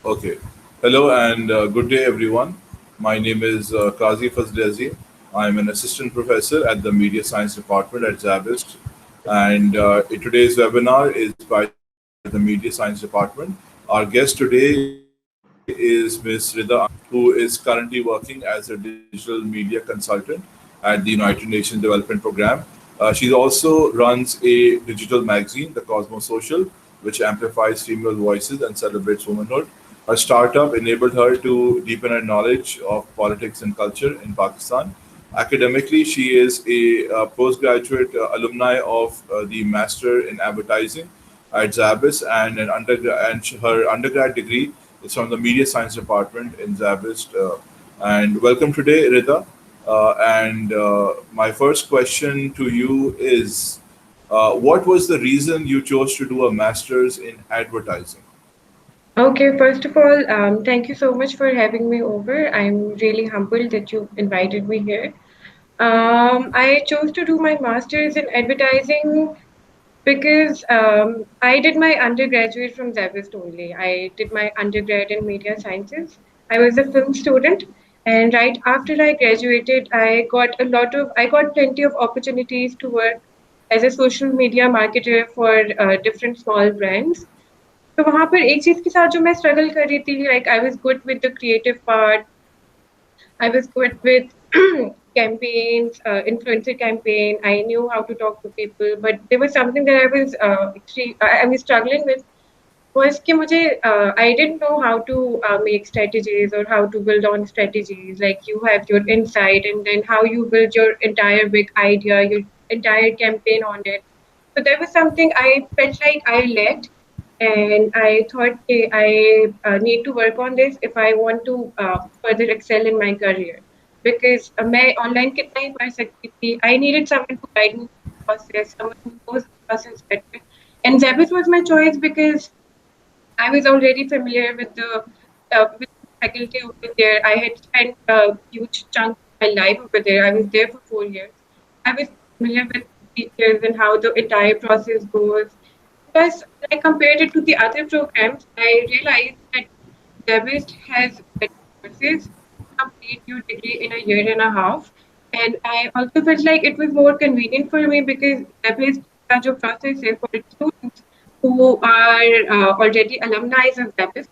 Okay. Hello and good day, everyone. My name is Qazi Fazli Azeem. I'm an assistant professor at the Media Science Department at SZABIST. And today's webinar is by the Media Science Department. Our guest today is Ms. Rida Amjad, who is currently working as a digital media consultant at the United Nations Development Program. She also runs a digital magazine, the Cosmos Social, which amplifies female voices and celebrates womanhood. Her startup enabled her to deepen her knowledge of politics and culture in Pakistan. Academically, she is a postgraduate alumni of the Master in Advertising at Zabis, and her undergrad degree is from the Media Science Department in Zabist. And welcome today, Rida. And my first question to you is, what was the reason you chose to do a master's in advertising? Okay, first of all, thank you so much for having me over. I'm really humbled that you invited me here. I chose to do my master's in advertising because I did my undergraduate from ZABIST only. I did my undergrad in media sciences. I was a film student, and right after I graduated, I got plenty of opportunities to work as a social media marketer for different small brands. तो वहाँ पर एक चीज़ के साथ जो मैं struggle कर रही थी, like I was good with the creative part, I was good with campaigns, influencer campaign. I knew how to talk to people, but there was something that I was struggling with was कि मुझे I didn't know how to make strategies or how to build on strategies. Like you have your insight, and then how you build your entire big idea, your entire campaign on it. So there was something I felt like I lacked, and I thought, okay, I need to work on this if I want to further excel in my career. Because मैं online कितना ही पढ़ सकती थी. I needed someone to guide me through the process, someone who knows the process better. And Zabbis was my choice because I was already familiar with the faculty over there. I had spent a huge chunk of my life over there. I was there for 4 years. I was familiar with teachers and how the entire process goes. Plus, when I compared it to the other programs, I realized that Debist has better courses to complete your degree in a year and a half. And I also felt like it was more convenient for me because Debist का जो process है for its students who are already alumni of Debist,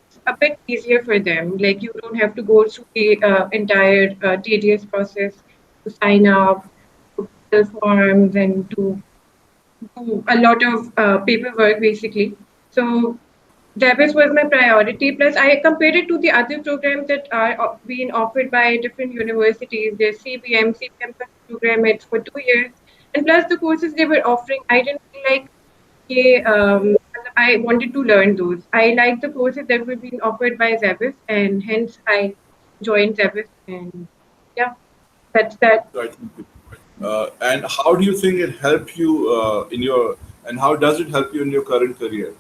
it's a bit easier for them. Like you don't have to go through the entire tedious process to sign up, to fill forms, and to do a lot of paperwork basically. So Davis was my priority. Plus, I compared it to the other programs that are being offered by different universities. There's CBM program, it's for 2 years. And plus, the courses they were offering, I didn't feel like I wanted to learn those. I liked the courses that were being offered by Zabbis, and hence I joined Zabbis. And yeah, that's that. Right. And how do you think it helped you and how does it help you in your current career?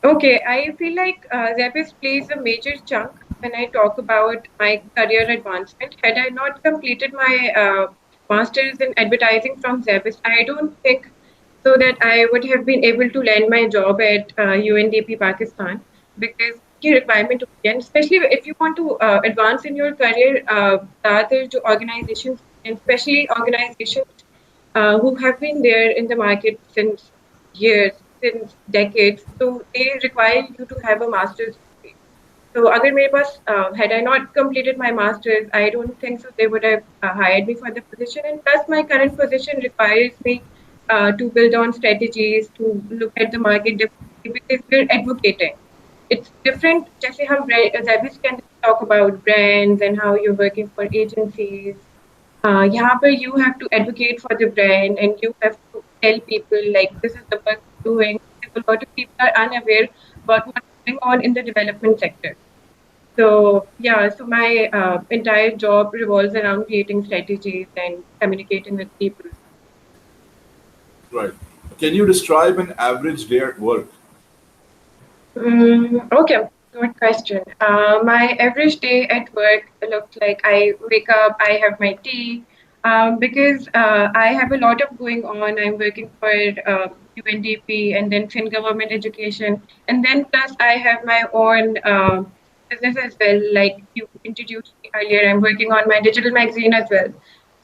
Okay, I feel like Zappis plays a major chunk when I talk about my career advancement. Had I not completed my master's in advertising from Zappis, I don't think so that I would have been able to land my job at UNDP Pakistan because the requirement, and especially if you want to advance in your career, other organizations, and especially organizations who have been there in the market since years, since decades. So they require you to have a master's degree. So अगर मेरे पास had I not completed my master's, I don't think so they would have hired me for the position. And plus, my current position requires me to build on strategies, to look at the market differently because we're advocating. It's different. जैसे हम Zavis can talk about brands and how you're working for agencies. यहाँ पर you have to advocate for the brand and you have to tell people like this is the work we're doing. A lot of people are unaware about what's going on in the development sector. So yeah, so my entire job revolves around creating strategies and communicating with people. Right. Can you describe an average day at work? Okay, good question. My average day at work looks like I wake up, I have my tea, because I have a lot of going on. I'm working for UNDP and then Fin Government Education, and then plus I have my own business as well. Like you introduced me earlier, I'm working on my digital magazine as well.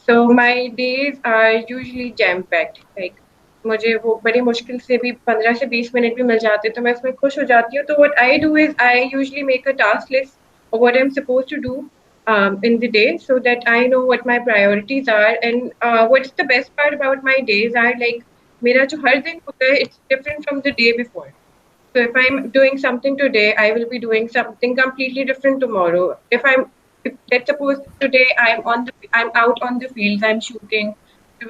So my days are usually jam packed. Like मुझे वो बड़ी मुश्किल से भी 15 से 20 minute भी मिल जाते तो मैं उसमें खुश हो जाती हूँ तो what I do is I usually make a task list of what I'm supposed to do in the day so that I know what my priorities are and what's the best part about my days are like मेरा जो हर दिन होता है it's different from the day before. So if I'm doing something today, I will be doing something completely different tomorrow. If let's suppose today I'm out on the fields, I'm shooting,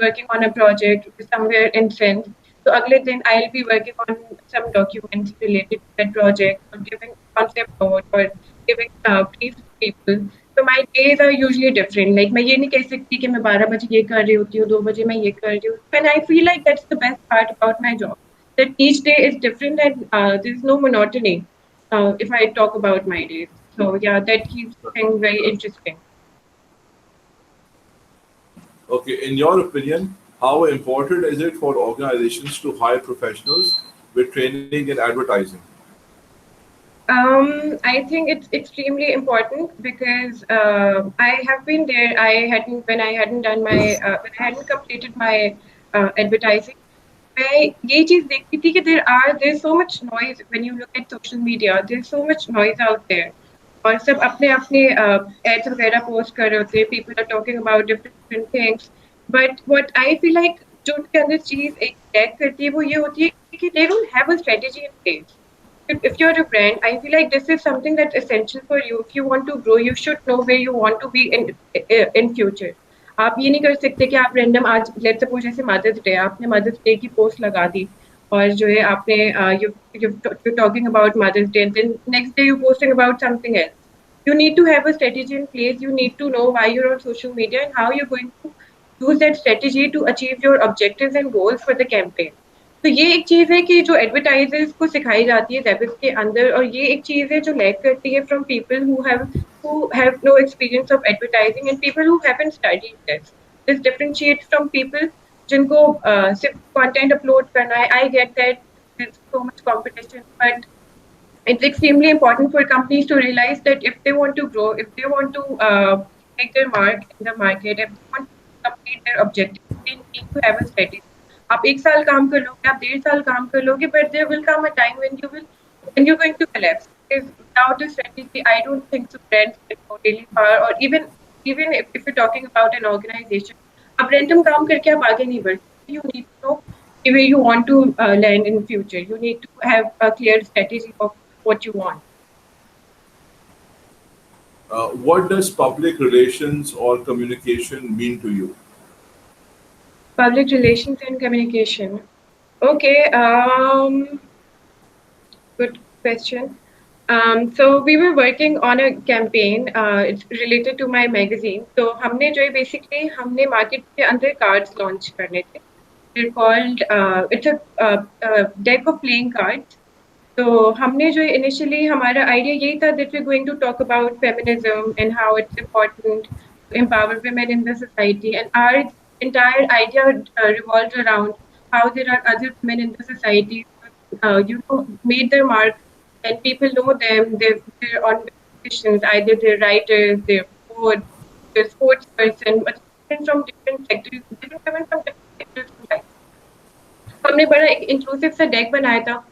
working on a project somewhere in Sindh. So अगले दिन I'll be working on some documents related to that project or giving concept note or giving briefs to people. So my days are usually different. Like मैं ये नहीं कह सकती कि मैं 12 बजे ये कर रही होती हूँ 2 बजे मैं ये कर रही हूँ. And I feel like that's the best part about my job that each day is different and there's no monotony if I talk about my days. So yeah, that keeps things very interesting. Okay, in your opinion, how important is it for organizations to hire professionals with training in advertising? I think it's extremely important because I have been there. I hadn't when I hadn't done my when I hadn't completed my advertising. मैं ये चीज़ देखती थी कि there's so much noise when you look at social media. There's so much noise out there. और सब अपने अपने ads वगैरह post कर रहे होते हैं. People are talking about different things. But what I feel like जो उनके अंदर चीज़ एक lack करती है वो ये होती है कि they don't have a strategy in place. If you're a brand, I feel like this is something that's essential for you. If you want to grow, you should know where you want to be in future. आप ये नहीं कर सकते कि आप random आज let's suppose जैसे mother's day आपने मदर्स डे की पोस्ट लगा दी और जो है आपने you you talking about mother's day then next day you posting about something else. You need to have a strategy in place. You need to know why you're on social media and how you're going to use that strategy to achieve your objectives and goals for the campaign. तो ये एक चीज़ है कि जो advertisers को सिखाई जाती है ज़ेबिस के अंदर और ये एक चीज़ है जो लैक करती है from people who have no experience of advertising and people who haven't studied this. This differentiates from people जिनको सिर्फ कंटेंट अपलोड करना है. I get that there's so much competition, but it's extremely important for companies to realize that if they want to grow, if they want to make their mark in the market, if they want to complete their objectives, they need to have a strategy. आप 1 साल काम कर लोगे, आप 1.5 साल काम कर लोगे, but there will come a time when you're going to collapse. Because without a strategy, I don't think so brands can go really far. Or even if you're talking about an organization, आप random काम करके आप आगे नहीं बढ़ सकते. You need to know where you want to land in future. You need to have a clear strategy of what you want. What does public relations or communication mean to you? Public relations and communication. Okay, good question. So we were working on a campaign. It's related to my magazine. So हमने जो है basically हमने market के अंदर cards launch करने थे. They're called it's a deck of playing cards. तो हमने जो initially हमारा idea यही था that we're going to talk about feminism and how it's important to empower women in the society. And our entire idea revolves around how there are other women in the society made their mark and people know them. They're on positions, either they're writers, they're poets, they're sports person, but different sectors, different women from different sectors of life. हमने बड़ा एक inclusive सा deck बनाया था.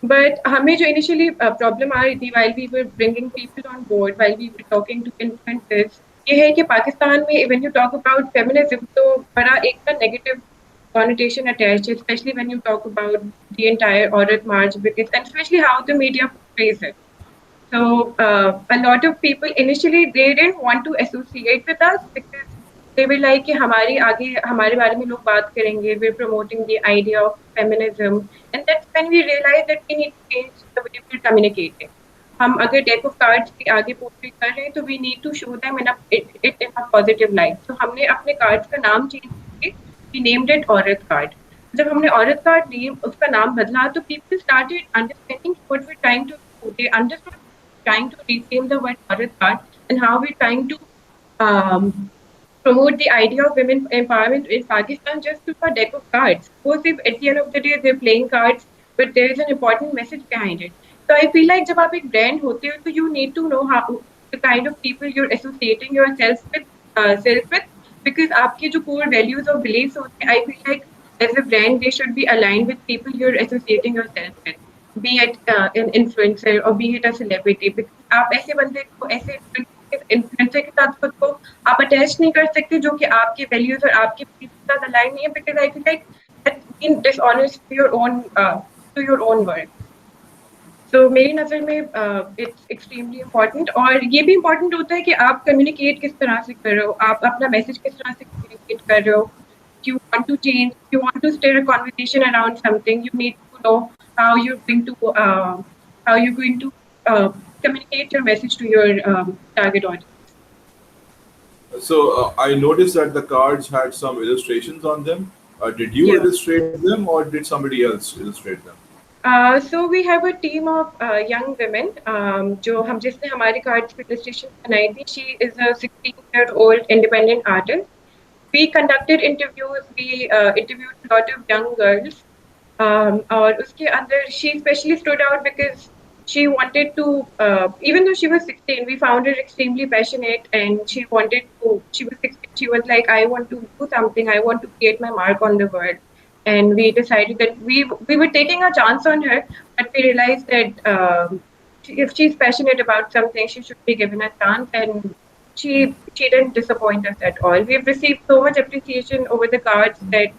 But हमें जो initially problem आ रही थी while we were bringing people on board, while we were talking to influencers, ये है कि पाकिस्तान में when you talk about feminism तो बड़ा एक ना negative connotation attached, especially when you talk about the entire Audit march, because and especially how the media portrays it. So a lot of people initially they didn't want to associate with us because they were like कि हमारी आगे हमारे बारे में लोग बात करेंगे. We're promoting the idea of feminism, and that's when we realized that we need to change the way we're communicating. हम अगर deck of cards के आगे portray कर रहे हैं तो we need to show them it in a positive light. So हमने अपने cards का नाम change करके we named it औरत card. जब हमने औरत card name उसका नाम बदला तो people started understanding what we're trying to do. They understood trying to reframe the word औरत card and how we're trying to um, promote the idea of women empowerment in Pakistan just to a deck of cards. Suppose if at the end of the day they're playing cards, but there is an important message behind it. So I feel like जब आप एक brand होते हो, तो you need to know how the kind of people you're associating yourself with, because आपके जो core values or beliefs होते हैं, I feel like as a brand they should be aligned with people you're associating yourself with. Be it an influencer or be it a celebrity, because आप ऐसे बंदे को ऐसे influencer के साथ खुद को आप अटैच नहीं कर सकते जो कि आपके वैल्यूज और आपके beliefs के साथ अलाइन नहीं है, because I feel like that's being dishonest to your own work. तो मेरी नज़र में इट्स एक्सट्रीमली इम्पोर्टेंट, और ये भी इम्पोर्टेंट होता है कि आप कम्युनिकेट किस तरह से कर रहे हो, आप अपना मैसेज किस तरह से कम्युनिकेट कर रहे हो. You want to change, you want to steer a conversation around something, you need to know how you're going to communicate your message to your target audience. So I noticed that the cards had some illustrations on them. Did you Yeah. illustrate them, or did somebody else illustrate them? So we have a team of young women जो हम जिसने हमारे cards की illustration बनाई थी. She is a 16-year-old independent artist. We conducted interviews. We interviewed a lot of young girls. और उसके अंदर she especially stood out because she wanted to, even though she was 16, we found her extremely passionate, and she wanted to. She was 16. She was like, I want to do something. I want to create my mark on the world. And we decided that we were taking a chance on her, but we realized that if she's passionate about something, she should be given a chance. And she didn't disappoint us at all. We've received so much appreciation over the cards that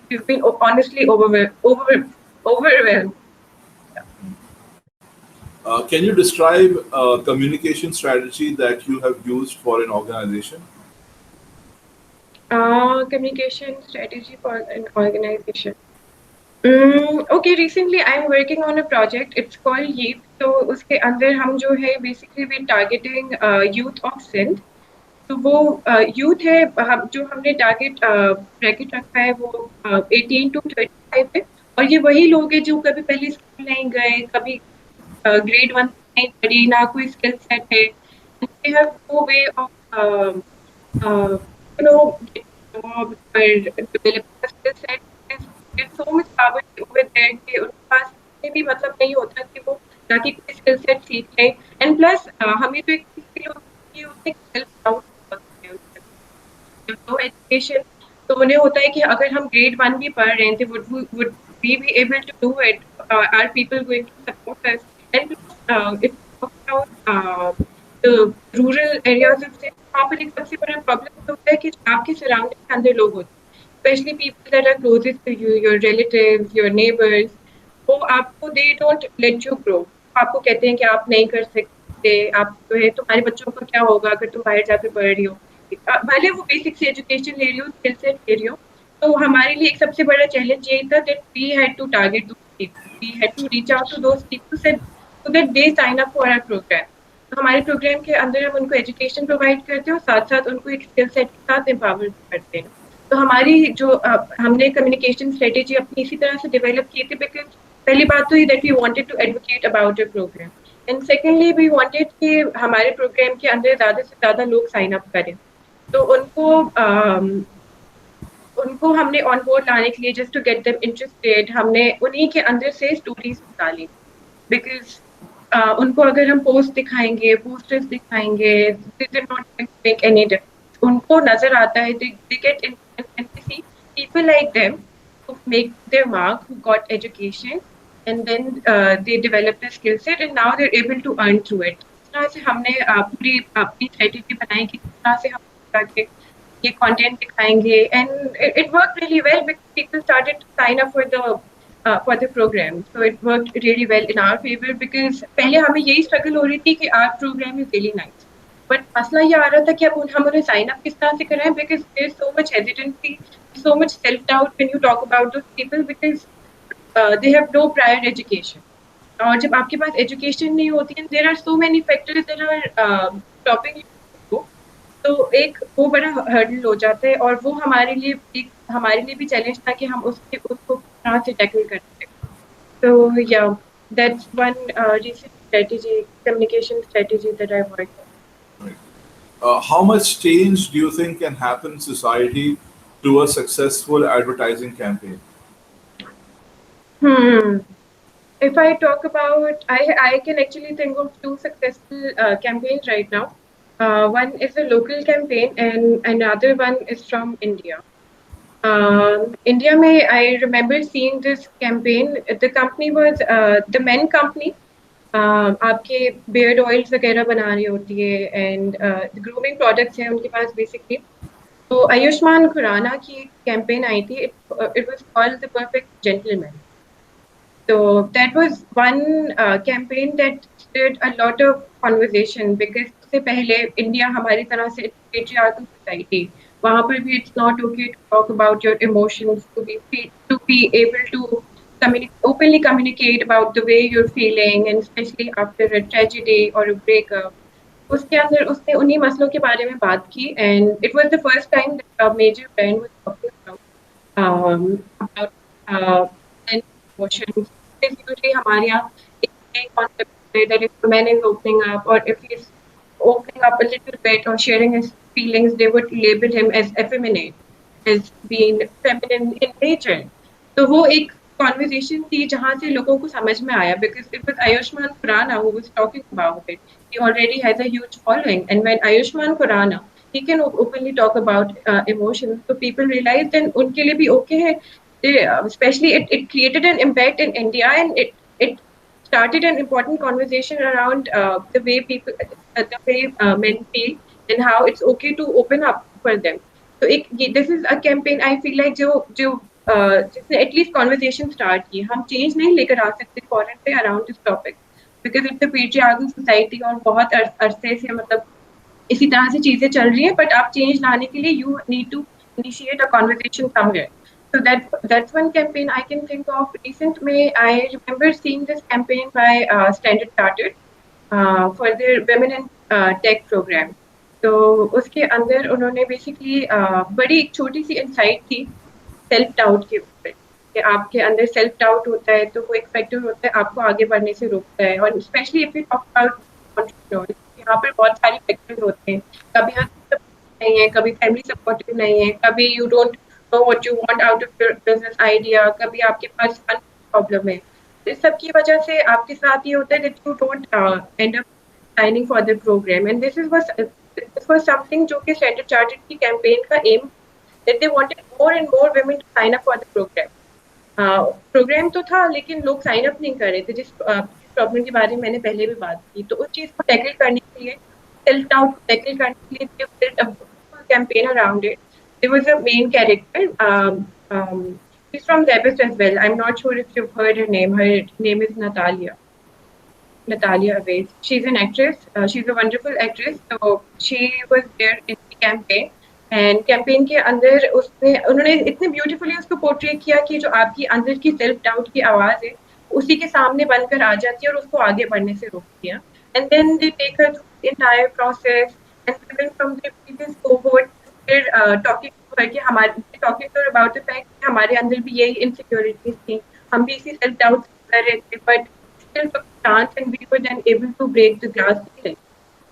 we've been honestly overwhelmed. Can you describe a communication strategy that you have used for an organization? Communication strategy for an organization. Okay, recently I'm working on a project. It's called Youth. तो उसके अंदर हम जो है basically we're targeting youth of Sindh. तो वो youth है, जो हमने टारगेट ब्रैकेट रखा है वो 18 to 35 है, और ये वही लोग हैं जो कभी पहले स्कूल नहीं गए, कभी ग्रेड 1 नहीं पढ़ी, ना कोई स्किल सेट है. They have no way of you know getting job or developing a skill set. There's so much poverty over there कि उनके पास में भी मतलब नहीं होता कि वो जाके कोई स्किल सेट सीख लें. एंड प्लस हमें तो एक चीज़ के लिए होती है, उन्हें सेल्फ डाउट नो एजुकेशन. तो उन्हें होता है कि अगर हम ग्रेड 1 भी पढ़ रहे हैं तो would we be able to do it? Are people going to support us? And if about the rural areas of Sindh, वहाँ पर एक सबसे बड़ा प्रॉब्लम होता है कि आपके सराउंडिंग के अंदर लोग होते हैं, especially people that are closest to you, your relatives, your neighbors. वो आपको they don't let you grow. आपको कहते हैं कि आप नहीं कर सकते, आप जो है तुम्हारे बच्चों का क्या होगा अगर तुम बाहर जाकर पढ़ रही हो, भले वो बेसिक से एजुकेशन ले रही हो, स्किल सेट ले रही हो. तो हमारे लिए एक सबसे बड़ा चैलेंज यही था that we had to target those people. We had to reach out to those people so that they sign up for our program. तो हमारे प्रोग्राम के अंदर हम उनको एजुकेशन प्रोवाइड करते हैं और साथ साथ उनको एक स्किल सेट के साथ एम्पावर करते हैं. तो हमारी जो हमने कम्युनिकेशन स्ट्रेटेजी अपनी इसी तरह से डेवलप की थी, बिकॉज पहली बात तो ये that we wanted to advocate about your programme, and secondly we wanted कि हमारे प्रोग्राम के अंदर ज़्यादा से ज़्यादा लोग साइन अप करें. तो उनको हमने ऑन बोर्ड लाने के लिए just to get them interested, हमने उन्हीं के अंदर से स्टोरीज निकाली. बिकॉज उनको अगर हम पोस्ट दिखाएंगे, पोस्टर्स दिखाएंगे, this is not make any difference. उनको नजर आता है, they get see people like them who make their mark, who got education, and then they develop the skill set, and now they're able to earn through it. इस तरह से हमने पूरी अपनी स्ट्रेटेजी बनाई कि किस तरह से हम जाके ये कंटेंट दिखाएंगे, and it worked really well because people started to sign up for the program. So it worked really well in our favor because पहले हमें यही स्ट्रगल हो रही थी कि our program is really nice, but मसला ये आ रहा था कि अब हम उन्हें साइन अप किस तरह से कराएं, because there is so much hesitancy, so much self-doubt when you talk about those people because they have no prior education. और जब आपके पास एजुकेशन नहीं होती है, there are so many factors that are stopping you. तो एक वो बड़ा हर्डल हो जाता है, और वो हमारे लिए भी चैलेंज था कि हम उसको कहाँ से टैकल करते हैं. तो या that's one recent strategy, communication strategy that I worked on. How much change do you think can happen in society to a successful advertising campaign? Hmm. If I talk about, I can actually think of two successful campaigns right now. One is a local campaign, and another one is from India. India में I remember seeing this campaign. The company was the men company. आपके beard oils वगैरह बना रही होती है and grooming products हैं उनके पास basically. तो आयुष्मान खुराना की कैंपेन आई थी. It was called the Perfect Gentleman. So that was one campaign that stirred a lot of conversation because उससे पहले इंडिया हमारी तरह से patriarchal society. वहाँ पर भी it's not okay to talk about your emotions, to be able to openly communicate about the way you're feeling, and especially after a tragedy or a breakup. उसके अंदर उसने उन्हीं मसलों के बारे में बात की, and it was the first time that a major brand was talking about uh, and emotions. Because usually हमारे यहाँ एक concept है that if a man is opening up or if he's opening up a little bit or sharing his feelings, they would label him as effeminate, as being feminine in nature. तो वो एक conversation थी जहाँ से लोगों को समझ में आया because it was Ayushmann Khurrana who was talking about it. He already has a huge following, and when Ayushmann Khurrana he can openly talk about emotions, so people realized and उनके लिए भी okay है. Especially it created an impact in India, and it started an important conversation around the way men feel and how it's okay to open up for them. So this is a campaign I feel like जो जिसने at least conversation start की. हम change नहीं लेकर आ सकते foreign पे around this topic because it's a patriarchal society और बहुत अरसे से मतलब इसी तरह से चीजें चल रही हैं, बट आप चेंज लाने के लिए you need to initiate a conversation somewhere. So that's one campaign I can think of. Recent May, I remember seeing this campaign by Standard Chartered for their Women in Tech program. तो उसके अंदर उन्होंने basically बड़ी एक छोटी सी insight थी self doubt के ऊपर कि आपके अंदर सेल्फ डाउट होता है तो वो एक फैक्टर होता है आपको आगे बढ़ने से रोकता है. और specially if you talk about यहाँ पर बहुत सारे फैक्टर्स होते हैं. कभी आप नहीं है, कभी फैमिली सपोर्टिव नहीं है, कभी you don't know what you want out of your business idea, कभी आपके पास फंड प्रॉब्लम है. तो इस सब की वजह से आपके साथ ये होता है that you don't and up signing for the program. And this was something जो कि Standard Chartered की campaign का aim that they wanted more and more women to sign up for the program. Program तो था लेकिन लोग sign up नहीं कर रहे थे जिस प्रॉब्लम के बारे में मैंने पहले भी बात की. तो उस चीज को टैकल करने के लिए सेल्फ डाउट को टैकल करने के लिए they built a campaign around it. There was a main character. She's from SZABIST as well. I'm not sure if you've heard her name. Her name is Natalia Aways. She's an actress. She's a wonderful actress. So she was there in the campaign. And campaign के अंदर उसने उन्होंने इतने beautifully उसको portray किया कि जो आपकी अंदर की सेल्फ डाउट की आवाज है उसी के सामने बनकर आ जाती है और उसको आगे बढ़ने से रोकती है. And then they take her through entire process and even from the previous cohort फिर टॉकिंग टू हर कि हमारे talking to about the fact कि हमारे अंदर भी यही इनसिक्योरिटीज थी, हम भी इसी सेल्फ डाउट कर रहे थे, but still took a chance and we were then able to break the glass ceiling.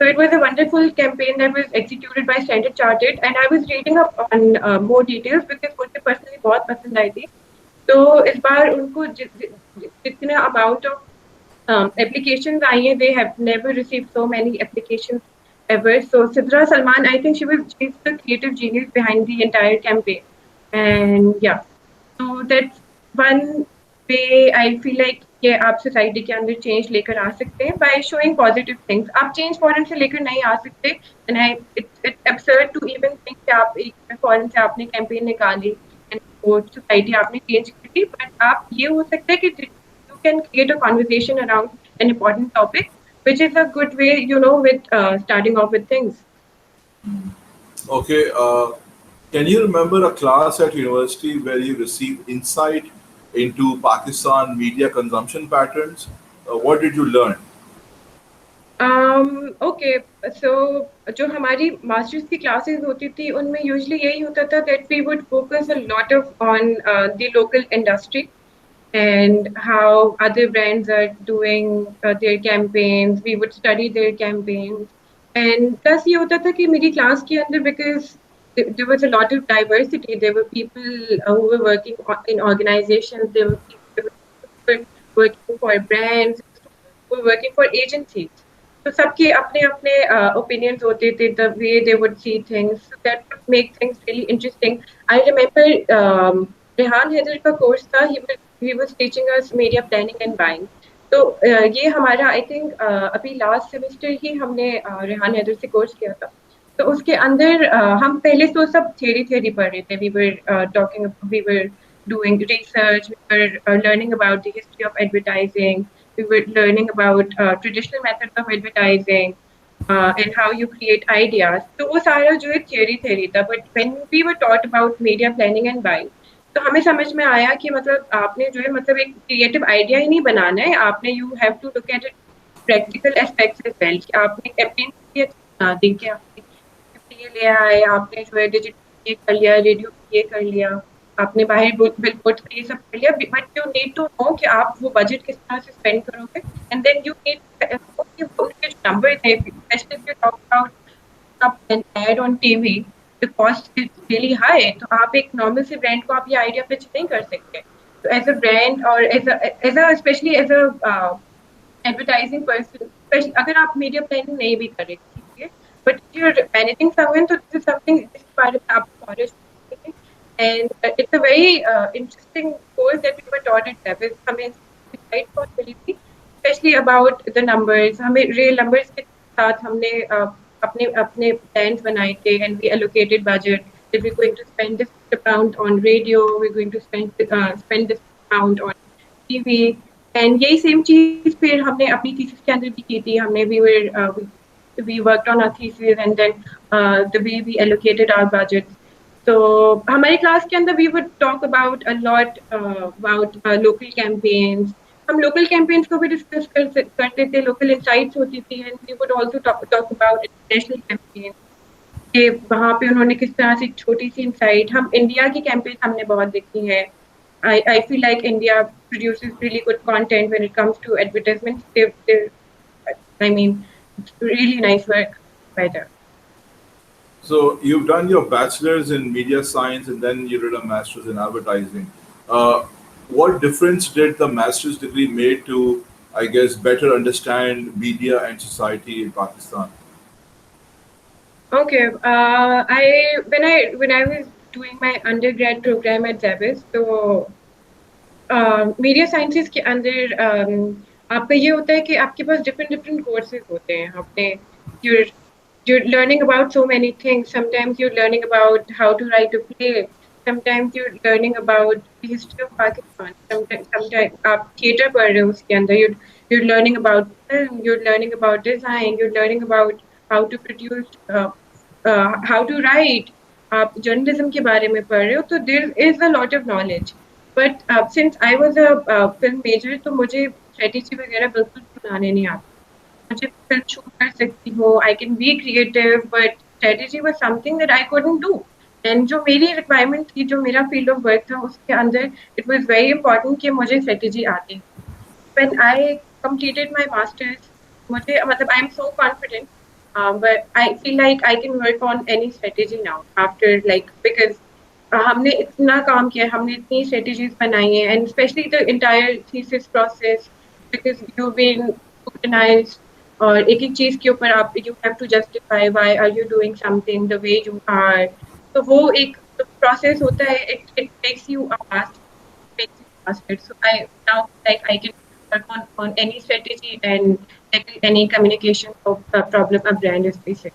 So it was a wonderful campaign that was executed by Standard Chartered, and I was reading up on more details because मुझे personally बहुत पसंद आई थी. तो इस बार उनको जितने amount of applications आई हैं, they have never received so many applications ever. So Sidra Salman, I think she's the creative genius behind the entire campaign, and yeah, so that's one way I feel like कि आप society के अंदर change लेकर आ सकते हैं by showing positive things. आप change foreign से लेकर नहीं आ सकते, and I it's absurd to even think कि आप एक फॉरेन से आपने कैंपेन निकाली एंड वो सोसाइटी आपने चेंज कर दी, बट आप ये हो सकता है कि you can create a conversation around an important topic which is a good way, with starting off with things. Okay, can you remember a class at university where you received insight into Pakistan media consumption patterns? What did you learn? Okay, so जो हमारी masters की classes होती थी उनमें usually यही होता था that we would focus a lot of on the local industry and how other brands are doing their campaigns. We would study their campaigns, and plus ये होता था कि मेरी क्लास के अंदर because there was a lot of diversity. There were people who were working in organizations. There were working for brands. Students who were working for agencies. So सबके अपने अपने opinions होते थे. The way they would see things. So that would make things really interesting. I remember Rehan Haider का course था. He was teaching us media planning and buying. तो ये हमारा आई थिंक अभी लास्ट सेमेस्टर ही हमने रेहान हैदर से कोर्स किया था। तो उसके अंदर हम पहले तो सब थ्योरी थ्योरी पढ़ रहे थे। We were doing research, we were learning about the history of advertising, we were learning about traditional methods of advertising and how you create ideas. तो वो सारा जो है थ्योरी थ्योरी था, but when we were taught about media planning and buying, तो हमें समझ में आया कि मतलब आपने जो है मतलब एक क्रिएटिव आइडिया ही नहीं बनाना है, आपने you have to look at it practical aspects as well. कि आपने कैंपेन बना दी, कि आपने ये ले आए, आपने जो है डिजिटल ये कर लिया, रेडियो ये कर लिया, आपने बाहर बिलबोर्ड ये सब कर लिया, but you need to know कि आप वो बजट किस तरह से स्पेंड करोगे। एंड देन यू नीड उनके जो नंबर थे, specially if you talk about up an ad on TV, the cost is really high. तो आप एक नॉर्मल से ब्रांड को आप ये आइडिया पिच नहीं कर सकते। तो एज अ ब्रांड और as a specially as a advertising person, अगर आप मीडिया प्लानिंग नहीं भी करें, ठीक है, but you are managing someone, तो दिस इज समथिंग जिसके बारे में आपको नॉलेज होनी चाहिए। And it's a very interesting course that we were taught at सेविस्ट। हमें राइट बहुत मिली थी, स्पेशली अबाउट द नंबर्स। हमें रियल नंबर्स के साथ हमने अपने अपने प्लान्स बनाए थे, and we allocated budget that we're going to spend this amount on radio, we're going to spend this amount on TV, and यही सेम चीज फिर हमने अपनी थीसिस के अंदर भी की थी। हमने we worked on our thesis, and then the way we allocated our budgets. So हमारी क्लास के अंदर we would talk about a lot about local campaigns. हम लोकल कैंपेन्स को भी डिस्कस करते थे, लोकल इंसाइट्स होती थी, and we would also talk about international campaign कि वहाँ पे उन्होंने किस तरह से एक छोटी सी इंसाइट। हम इंडिया की कैंपेन हमने बहुत देखी है। I feel like India produces really good content when it comes to advertisements. I mean, it's really nice work by them. So you've done your bachelor's in media science and then you did a master's in advertising. Uh, what difference did the master's degree made to, I guess, better understand media and society in Pakistan? Okay. When I was doing my undergrad program at SZABIST, so media sciences के अंदर आपका ये होता है कि आपके पास different different courses होते हैं। आपने you're you're learning about so many things. Sometimes you're learning about how to write a play. Sometimes you're learning about the history of Pakistan. Sometimes आप theater पढ़ रहे हो, उसके अंदर you're learning about film. You're learning about design. You're learning about how to produce, how to write. आप journalism के बारे में पढ़ रहे हो, तो there is a lot of knowledge. But since I was a film major, तो मुझे strategy वगैरह बिल्कुल बनाने नहीं आती। मुझे फिल्म शूट कर सकती हूँ, I can be creative, but strategy was something that I couldn't do. And जो मेरी requirement थी, जो मेरा field of work था, उसके अंदर it was very important कि मुझे strategy आती। When I completed my masters, मुझे मतलब I'm so confident, but I feel like I can work on any strategy now after like because हमने इतना काम किया, हमने इतनी strategies बनाई हैं, and especially the entire thesis process because you've been scrutinized और एक एक चीज के ऊपर आप you have to justify why are you doing something the way you are. तो वो एक process होता है, it makes you a master, makes you a master. So I now like I can work on any strategy and tackle any communication of the problem a brand is facing.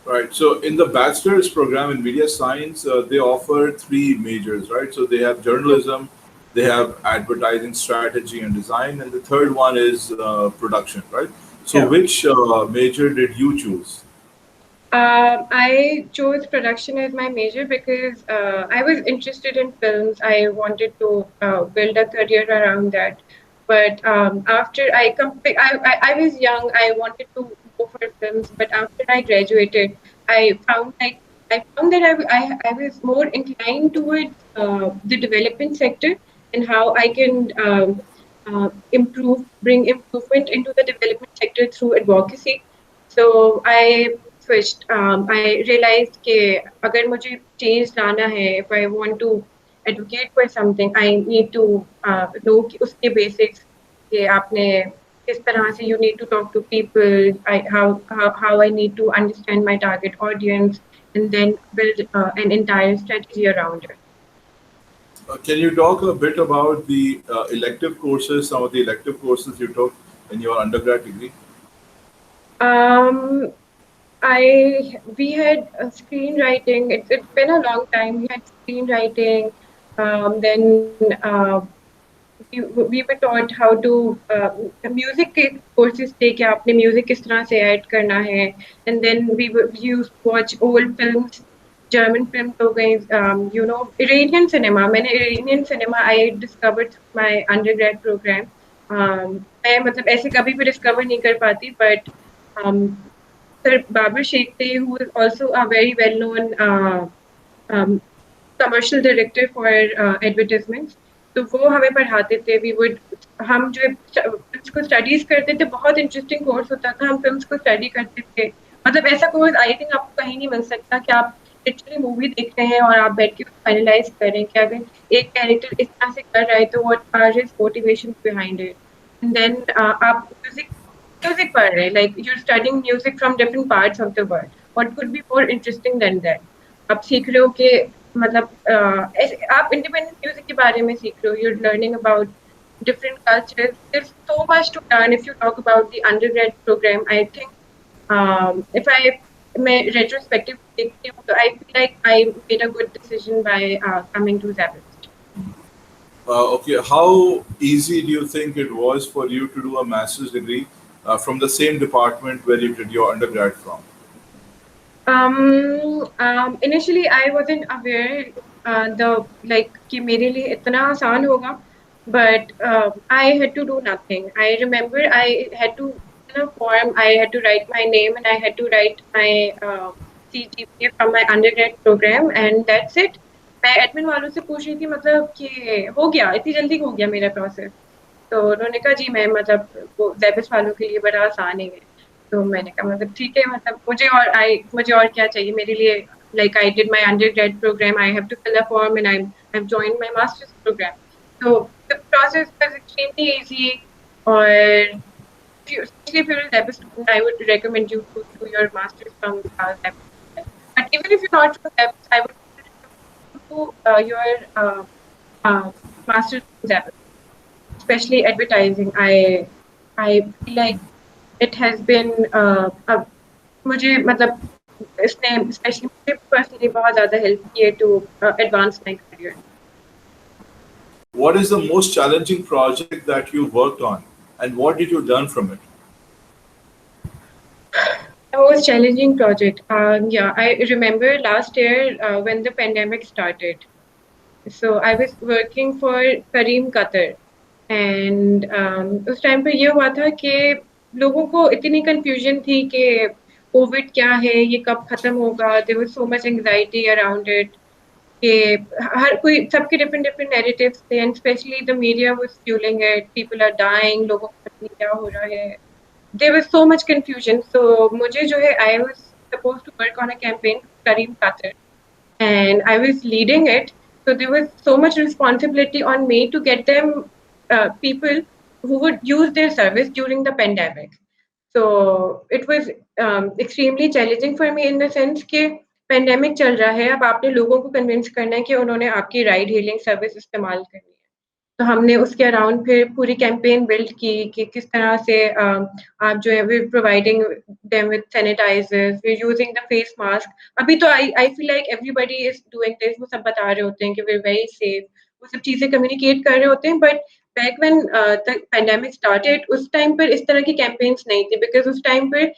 Right. So in the bachelor's program in media science, they offer three majors, right? So they have journalism, they have advertising strategy and design, and the third one is production, right? So Yeah. which major did you choose? I chose production as my major because I was interested in films. I wanted to build a career around that. But after I was young, I wanted to go for films. But after I graduated, I found that I was more inclined towards the development sector and how I can bring improvement into the development sector through advocacy. So I switched. I realized कि अगर मुझे change लाना है, if I want to advocate for something, I need to know कि उसके basics कि आपने किस तरह से you need to talk to people, how I need to understand my target audience, and then build an entire strategy around it. Can you talk a bit about the elective courses, some of the elective courses you took in your undergrad degree? Um, we had screenwriting. It's been a long time. We had screenwriting. Then we were taught how to music के courses थे कि आपने music किस तरह से add करना है. And then we used to watch old films, German films हो गई, Iranian cinema. मैंने Iranian cinema I discovered through my undergrad program. मैं मतलब ऐसे कभी भी discover नहीं कर पाती, but um, Sir Babar Sheikh, who is also a very well-known um, commercial director for advertisements. तो वो हमें पढ़ाते थे. हम जो फिल्म्स को स्टडीज करते थे, बहुत इंटरेस्टिंग कोर्स होता था. हम फिल्म्स को स्टडी करते थे. मतलब ऐसा कोर्स आई थिंक आपको कहीं नहीं मिल सकता कि आप लिटरली मूवी देख रहे हैं और आप बैठ के फाइनलाइज करें कि अगर एक कैरेक्टर इस तरह से कर रहा है तो what are his motivation behind it. And then आप म्यूजिक पढ़ रहे हैं, like you are studying music from different parts of the world. What could be more interesting than that. आप सीख रहे हो कि मतलब आप इंडिपेंडेंट म्यूजिक के बारे में सीख रहे हो. You are learning about different cultures. There's so much to learn if you talk about the undergrad program. I think if I may retrospective देखती हूँ, तो I feel like I made a good decision by coming to SZABIST. Okay, how easy do you think it was for you to do a master's degree from the same department where you did your undergrad from? Initially I wasn't aware the like कि मेरे लिए इतना आसान होगा, but I had to do nothing. I remember I had to fill a form, I had to write my name, and I had to write my CGPA from my undergrad program, and that's it. मैं admin वालों से पूछ रही थी मतलब कि हो गया, इतनी जल्दी हो गया मेरा प्रोसेस. तो उन्होंने कहा जी मैम मतलब वो ज़ैबिस्ट वालों के लिए बड़ा आसान है. तो मैंने कहा मतलब ठीक है, मतलब मुझे और क्या चाहिए मेरे लिए. Like I did my undergrad program, I have to fill a form, and I've joined my master's program. So the process was extremely easy. Or especially if you're a therapist student, I would recommend you to do your master's from therapist. But even if you're not from therapist, I would do your uh, master's from therapist, especially advertising. I feel like it has been मुझे मतलब इसने especially मुझे personally बहुत ज़्यादा help किए to advance my career. What is the most challenging project that you worked on, and what did you learn from it? The most challenging project. Yeah, I remember last year when the pandemic started. So I was working for Kareem Qatar, and उस time पे ये हुआ था कि लोगों को इतनी confusion थी कि कोविड क्या है, ये कब खत्म होगा. There was so much anxiety around it. कि हर कोई सबके different different narratives थे, and especially the media was fueling it. People are dying, लोगों को पता नहीं क्या हो रहा है. There was so much confusion. So मुझे जो है I was supposed to work on a campaign for Kareem Qatar, and I was leading it. So there was so much responsibility on me to get them people who would use their service during the pandemic. So it was extremely challenging for me in the sense कि pandemic चल रहा है, अब आपने लोगों को convince करना है कि उन्होंने आपकी राइड हेलिंग सर्विस इस्तेमाल करनी है. तो हमने उसके अराउंड फिर पूरी कैंपेन बिल्ड की कि किस तरह से आप जो है we providing them with sanitizers, we using the face mask. अभी तो I feel like everybody is doing this. वो सब बता रहे होते हैं कि वी आर वेरी सेफ, वो सब चीजें कम्युनिकेट कर रहे होते हैं. But back when the pandemic started, उस टाइम पर इस तरह की कैंपेन्स नहीं थी, बिकॉज उस टाइम पर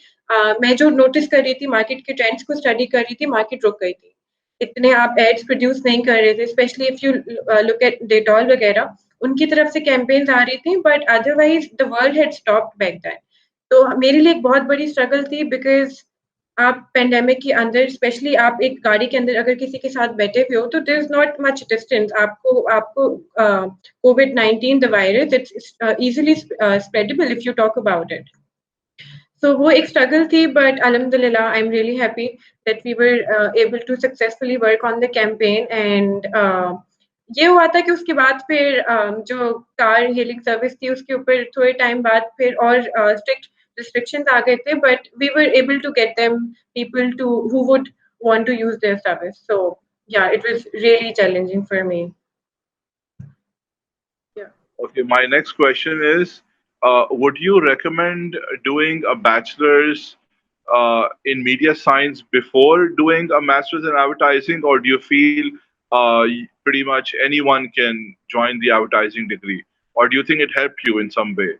मैं जो नोटिस कर रही थी, मार्केट के ट्रेंड्स को स्टडी कर रही थी, मार्केट रुक गई थी. इतने आप एड्स प्रोड्यूस नहीं कर रहे थे, specially if you look at Dettol वगैरह, उनकी तरफ से कैंपेन्स आ रही थी, but otherwise the world had stopped back then. तो मेरे लिए एक बहुत बड़ी स्ट्रगल थी, बिकॉज आप पेंडेमिक के अंदर, स्पेशली आप एक गाड़ी के अंदर अगर किसी के साथ बैठे हुए हो, तो there is not much distance. आपको COVID-19 the virus it's easily spreadable if you talk about it. So वो एक struggle थी, but alhamdulillah, I'm really happy that we were able to successfully work on the campaign. And ये हुआ था कि उसके बाद फिर जो कार हेलिंग सर्विस थी उसके ऊपर थोड़े टाइम बाद फिर और strict restrictions आ गए थे, but we were able to get them people to who would want to use their service. So yeah, it was really challenging for me. Yeah. Okay, my next question is, would you recommend doing a bachelor's in media science before doing a master's in advertising, or do you feel pretty much anyone can join the advertising degree, or do you think it helped you in some way?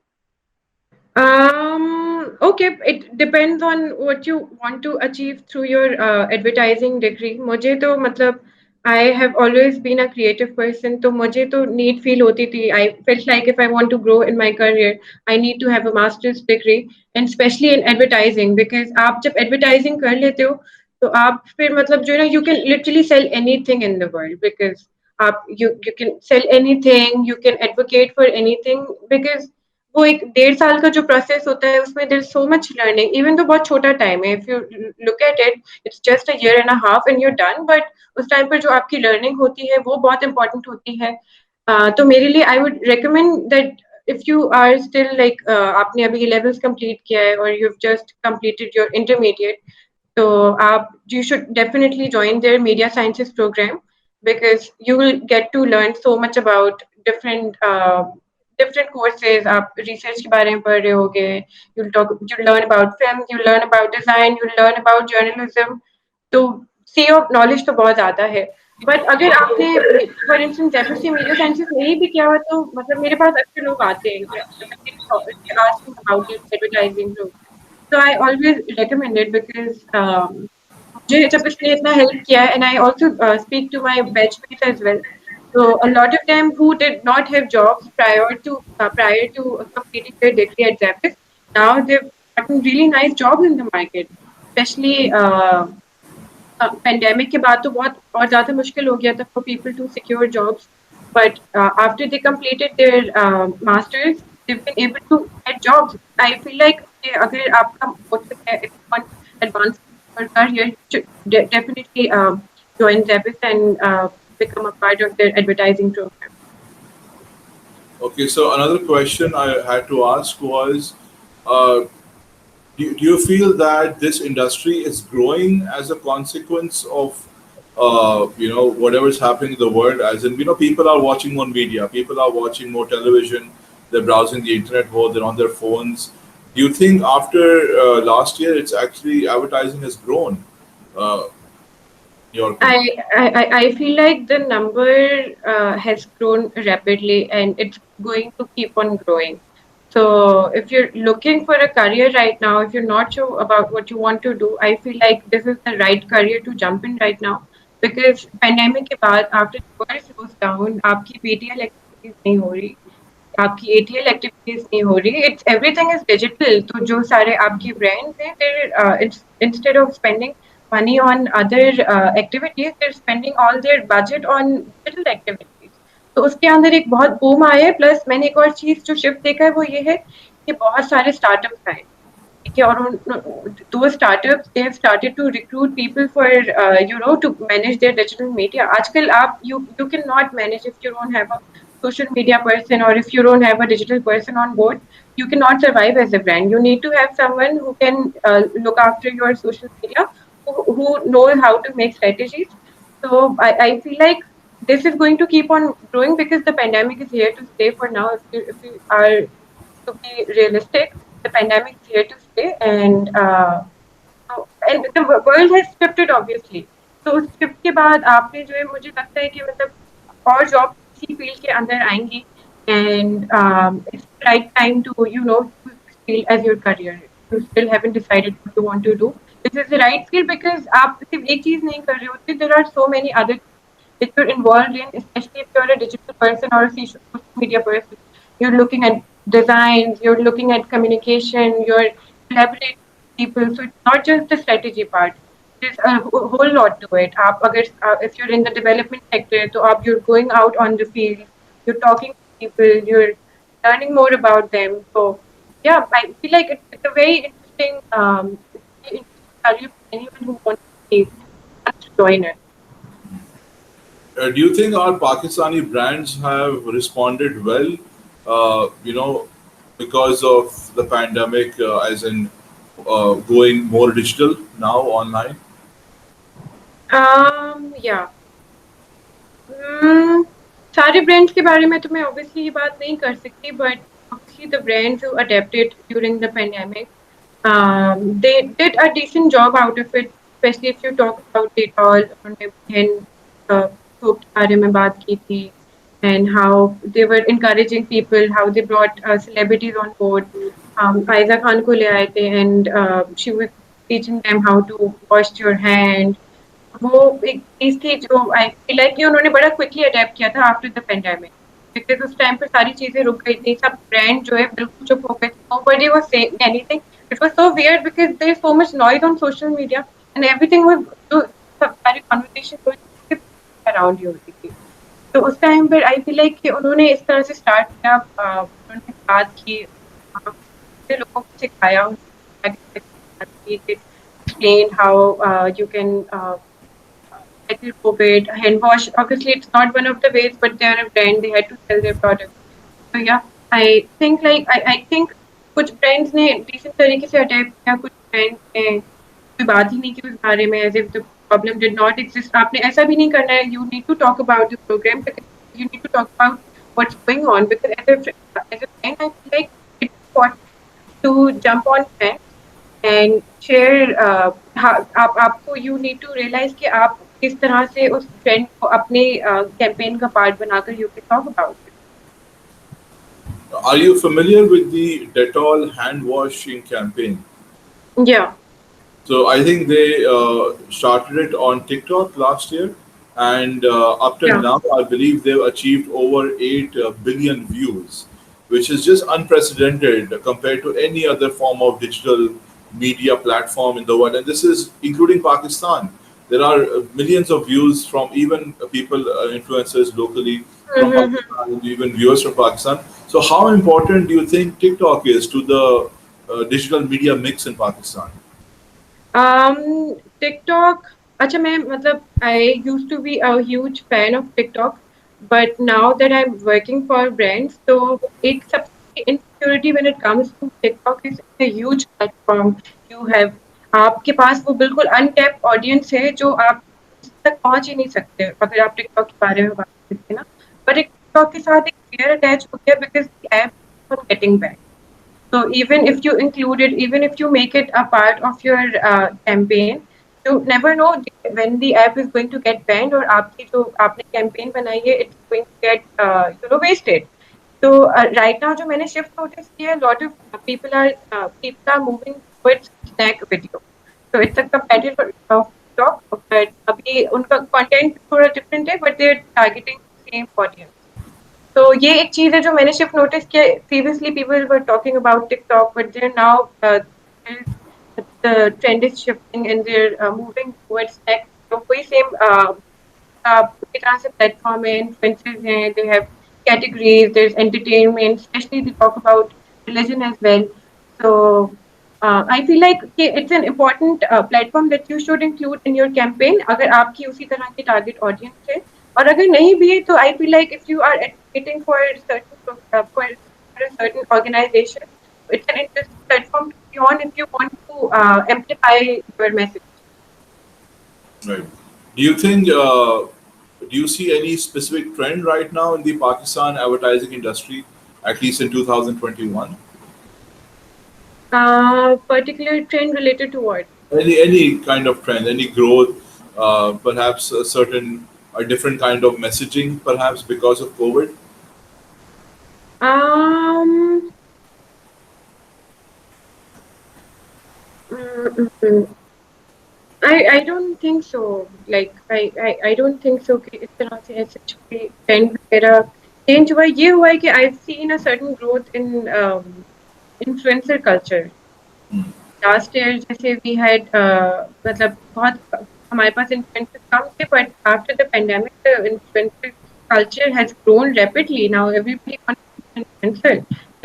Okay, it depends on what you want to achieve through your advertising degree. मुझे तो मतलब I have always been a creative person, तो मुझे तो need feel होती थी. I felt like if I want to grow in my career, I need to have a master's degree, and especially in advertising, because आप जब advertising कर लेते हो, तो आप फिर मतलब जो है ना, you can literally sell anything in the world, because आप you can sell anything, you can advocate for anything, because वो एक 1.5 साल का जो प्रोसेस होता है उसमें there is so much learning, even though बहुत छोटा टाइम है, if you look at it it's just a year and a half and you done, but उस टाइम पर जो आपकी लर्निंग होती है वो बहुत इंपॉर्टेंट होती है। तो मेरे लिए I would recommend that if you are still like आपने अभी लेवल्स कंप्लीट किया है और you just completed your intermediate, so you should definitely join their media sciences program, because you will get to learn so much about different courses. आप research के बारे में पढ़ रहे होगे, you learn about film, you learn about design, you learn about journalism. तो sea of knowledge तो बहुत ज़्यादा है। बट अगर आपने फॉर इंस्टेंस जैसे मीडिया साइंसेस नहीं भी किया हुआ, तो मतलब मेरे पास अच्छे लोग आते हैं, ask about advertising, so I always recommend it, because मुझे जब इसने इतना हेल्प किया है, and I also speak to my batchmates as well. So a lot of them who did not have jobs prior to completing their degree at Zapis, now they've gotten really nice jobs in the market, especially pandemic के बाद तो बहुत और ज़्यादा मुश्किल हो गया था for people to secure jobs. But after they completed their masters, they've been able to get jobs. I feel like कि अगर आपका motive है, if you want advancement for career, you should definitely join Zebis and become a part of their advertising program. Okay, so another question I had to ask was, uh, do you feel that this industry is growing as a consequence of whatever's happening in the world? As in, people are watching more media, people are watching more television, they're browsing the internet more, they're on their phones. Do you think after last year, it's actually advertising has grown? Uh, in your opinion? I feel like the number has grown rapidly, and it's going to keep on growing. So if you're looking for a career right now, if you're not sure about what you want to do, I feel like this is the right career to jump in right now, because pandemic के बाद after the world slows down, आपकी BTL activities नहीं हो रही, आपकी ATL activities नहीं हो रही, इट्स एवरीथिंग इज डिजिटल। तो जो सारे आपके ब्रांड्स हैं, there instead of spending money on other activities, they're spending all their budget on digital activities. तो उसके अंदर एक बहुत बूम आया है। प्लस मैंने एक और चीज जो शिफ्ट देखा है वो ये है कि बहुत सारे स्टार्टअप्स आए, ठीक है, और those startups, they have started to recruit people for to manage their digital media. आजकल आप you cannot manage if you don't have a social media person, or if you don't have a digital person on board, you cannot survive as a brand. You need to have someone who can look after your social media, who knows how to make strategies. So I feel like this is going to keep on growing, because the pandemic is here to stay for now. If you are to be realistic, the pandemic is here to stay, and the world has shifted obviously. तो उस shift के बाद आपने जो है, मुझे लगता है कि मतलब और जॉब इसी फील्ड के अंदर आएंगी, and it's the right time to choose this field as your career. You still haven't decided what you want to do. This is the right field, because आप सिर्फ एक चीज नहीं कर रहे होते. There are so many other that you're involved in, especially if you're a digital person or a social media person. You're looking at designs, you're looking at communication, you're collaborating with people. So it's not just the strategy part. There's a whole lot to it. आप अगर if you're in the development sector, तो you're going out on the field, you're talking to people, you're learning more about them. So yeah, I feel like it's a very interesting, really interesting career for anyone who wants to join it. Do you think our Pakistani brands have responded well, because of the pandemic, as in going more digital now online? Yeah. Hmm, सारे brands के बारे में तो मैं obviously ये बात नहीं कर सकती, but obviously the brands who adapted during the pandemic, they did a decent job out of it, especially if you talk about it all. उन्होंने बहन soap के बारे में बात की थी, and how they were encouraging people, how they brought celebrities on board. Aiza Khan को ले आए थे, and she was teaching them how to wash your hand. वो एक चीज़ थी जो आई फील लाइक कि उन्होंने बड़ा क्विकली अडैप्ट किया था आफ्टर द पैंडेमिक, बिकॉज़ उस टाइम पे सारी चीज़ें रुक गई थी, सब ब्रांड जो है बिल्कुल चुप हो गए थे, nobody was saying anything. It was so weird because there is so much noise on social media and everything was जो सब सारी कन्वर्सेशन हो रही थी अराउंड ही होती थी। तो उस टाइम पर आई फील लाइक कि उन्होंने इस तरह से स्टार्ट किया, उन्होंने बात की, दूसरे लोगों को सिखाया, उन्होंने आगे बात की, explained how you can cycle COVID, hand wash. Obviously, it's not one of the ways, but they are a brand. They had to sell their product. So yeah, I think I think कुछ brands ने decent तरीके से adapt किया, कुछ brands ने कोई बात ही नहीं की उस बारे में, as if the problem did not exist. आपने ऐसा भी नहीं करना है. You need to talk about the program because you need to talk about what's going on, because as a friend, I feel like it's important to jump on trends and share, आप आपको you need to realise कि आप किस तरह से उस trend को अपने कैंपेन का पार्ट बनाकर you can talk about Are you familiar with the Dettol hand washing campaign? It. या So I think they started it on TikTok last year, and up till या now, I believe they've achieved over 8 billion views, which is just unprecedented compared to any other form of digital media platform in the world. And this is including Pakistan. There are millions of views from even people, influencers locally from Pakistan, and even viewers from Pakistan. So, how important do you think TikTok is to the digital media mix in Pakistan? TikTok, अच्छा मैं मतलब I used to be a huge fan of TikTok, but now that I'm working for brands, तो एक सबसे insecurity when it comes to TikTok is a huge platform you have. आपके पास वो बिल्कुल untapped audience है जो आप तक पहुंच ही नहीं सकते अगर आप TikTok के बारे में बात करते हैं ना, पर एक TikTok के साथ एक fear attach हो गया because the app is not getting banned. So even if you include it, even if you make it a part of your campaign, you never know when the app is going to get banned or आपकी जो आपने campaign बनाई है, it's going to get wasted. So right now जो मैंने shift notice किया है, lot of people are moving towards snack video. So it's a competitor of TikTok, but अभी उनका content थोड़ा different है, but they're targeting the same audience. तो ये एक चीज़ है जो मैंने सिर्फ नोटिस किया। Previously people were talking about TikTok, but there now the trend is shifting and they're moving towards tech. तो कोई सेम पूरी तरह से प्लेटफॉर्म है, इन्फ्लुएंसर्स हैं, they have categories, there's entertainment, especially they talk about religion as well. So I feel like it's an important platform that you should include in your campaign अगर आपकी उसी तरह की target audience है, और अगर नहीं भी है तो I feel like if you are advocating for a certain organization, it's an interesting platform to be on if you want to amplify your message. Right. Do you think, do you see any specific trend right now in the Pakistan advertising industry, at least in 2021? Particular trend related to what? Any kind of trend, any growth, perhaps a different kind of messaging, perhaps because of COVID? Um, mm, mm, mm. I don't think so. Like I don't think so कि इस तरह से ऐसे कोई trend वगैरह change हुआ है। ये हुआ है कि I've seen a certain growth in influencer culture. Last year जैसे we had मतलब बहुत हमारे पास influencers कम थे, but after the pandemic the influencer culture has grown rapidly. Now everybody wants to be an influencer,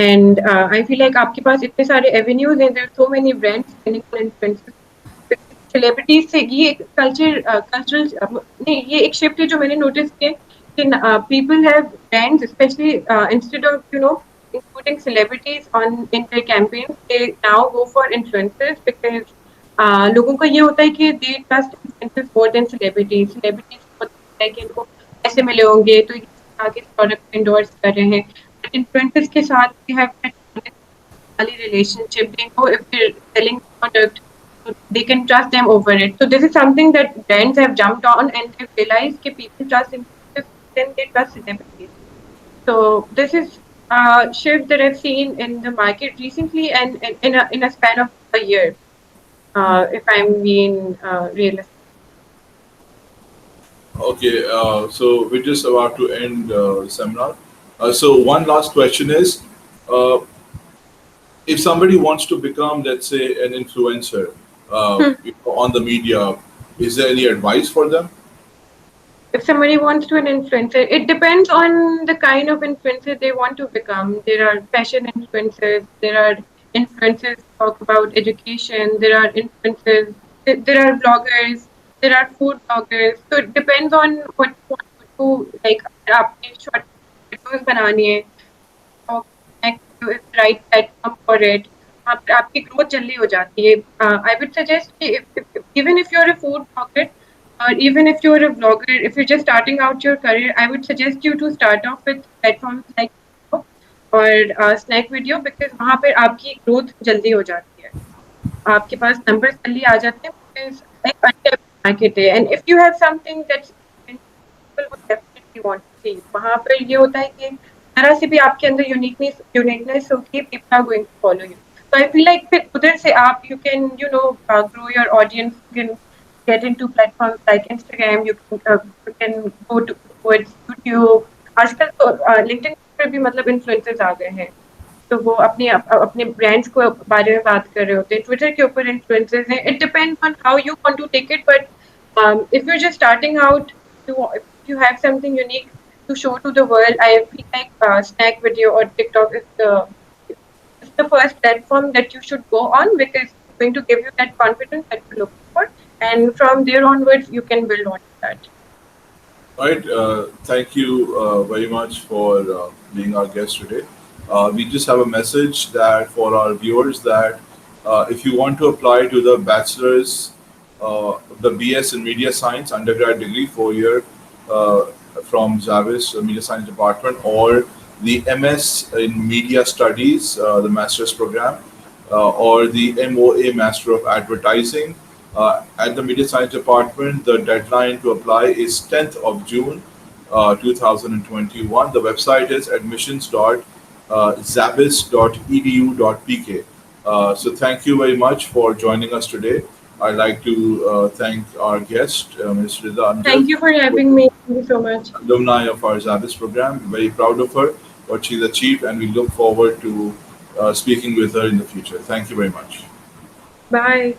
And I feel like आपके पास इतने सारे avenues हैं, there are so many brands depending on influencers. Celebrities से ये एक cultural नहीं, ये एक शिफ्ट है जो मैंने नोटिस किया कि people have brands, especially instead of including celebrities in their campaigns, they now go for influencers because लोगों का ये होता है कि they trust influencers more than celebrities. Celebrities को होता है कि इनको पैसे मिले होंगे तो ये आगे प्रोडक्ट इंडोर्स कर रहे हैं, बट इन्फ्लुएंसर्स के साथ they have that early relationship. They know if they're selling product, so they can trust them over it. So this is something that brands have jumped on and they've realized that people trust influencers then they trust celebrities. So this is a shift that I've seen in the market recently and in a span of a year, if I'm being realistic. Okay, so we're just about to end the seminar. So one last question is, uh, if somebody wants to become, let's say, an influencer on the media, is there any advice for them? If somebody wants to an influencer, it depends on the kind of influencer they want to become. There are fashion influencers, there are influencers who talk about education, there are influencers, there are bloggers, there are food bloggers. So it depends on what you want to do. Like आपने short videos बनानी है, और Connect is the right platform for it. आपकी growth जल्दी हो जाती है. I would suggest कि even if you're a food blogger, or even if you're a vlogger, if you're just starting out your career, I would suggest you to start off with platforms like TikTok or Snack Video because वहाँ पर आपकी growth जल्दी हो जाती है. आपके पास numbers जल्दी आ जाते हैं because एक untapped market है. And if you have something that's people would definitely want to see. वहाँ पर ये होता है कि जरा सी भी आपके अंदर uniqueness होगी, people are going to follow you. So I feel like फिर उधर से आप you can grow your audience, you can get into platforms like Instagram, you can go towards YouTube. आजकल तो LinkedIn पर भी मतलब influencers आ गए हैं. तो वो अपने ब्रांड्स को बारे में बात कर रहे होते हैं. ट्विटर के ऊपर इन्फ्लुएंसर्स हैं. It depends on how you want to take it, but if you're just starting out, if you have something unique to show to the world, I feel like Snack Video or TikTok is the first platform that you should go on because it's going to give you that confidence that you're looking for, and from there onwards you can build on that. Right. Thank you very much for being our guest today. We just have a message that for our viewers that if you want to apply to the bachelor's, the BS in Media Science undergrad degree 4 year uh, from SZABIST Media Science Department, or the MS in Media Studies, the master's program, or the MOA Master of Advertising. At the Media Science Department, the deadline to apply is 10th of June, 2021. The website is admissions.zabis.edu.pk. So thank you very much for joining us today. I'd like to thank our guest, Ms. Rida Amjad, Thank you for having me. Thank you so much. alumni of our Zabis program. Very proud of her, what she's achieved, and we look forward to speaking with her in the future. Thank you very much. Bye.